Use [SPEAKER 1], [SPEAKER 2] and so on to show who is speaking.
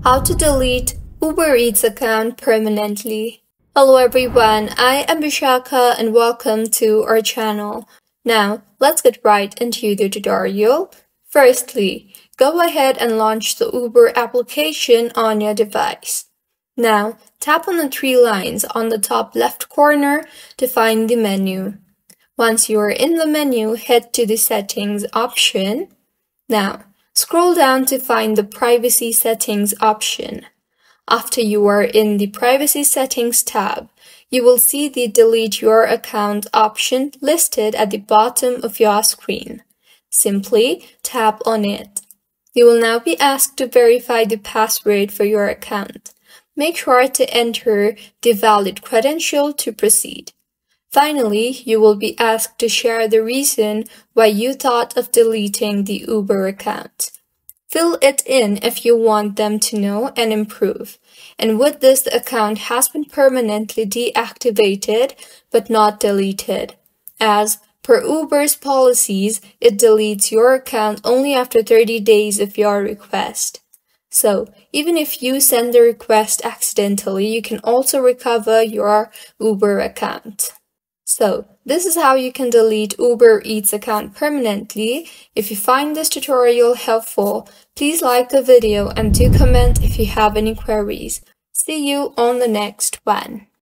[SPEAKER 1] How to delete Uber Eats account permanently. Hello everyone, I am Vishaka and welcome to our channel. Now, let's get right into the tutorial. Firstly, go ahead and launch the Uber application on your device. Now, tap on the three lines on the top left corner to find the menu. Once you are in the menu, head to the Settings option. Now, scroll down to find the Privacy Settings option. After you are in the Privacy Settings tab, you will see the Delete Your Account option listed at the bottom of your screen. Simply tap on it. You will now be asked to verify the password for your account. Make sure to enter the valid credential to proceed. Finally, you will be asked to share the reason why you thought of deleting the Uber account. Fill it in if you want them to know and improve. And with this, the account has been permanently deactivated but not deleted. As per Uber's policies, it deletes your account only after 30 days of your request. So, even if you send the request accidentally, you can also recover your Uber account. So, this is how you can delete Uber Eats account permanently. If you find this tutorial helpful, please like the video and do comment if you have any queries. See you on the next one.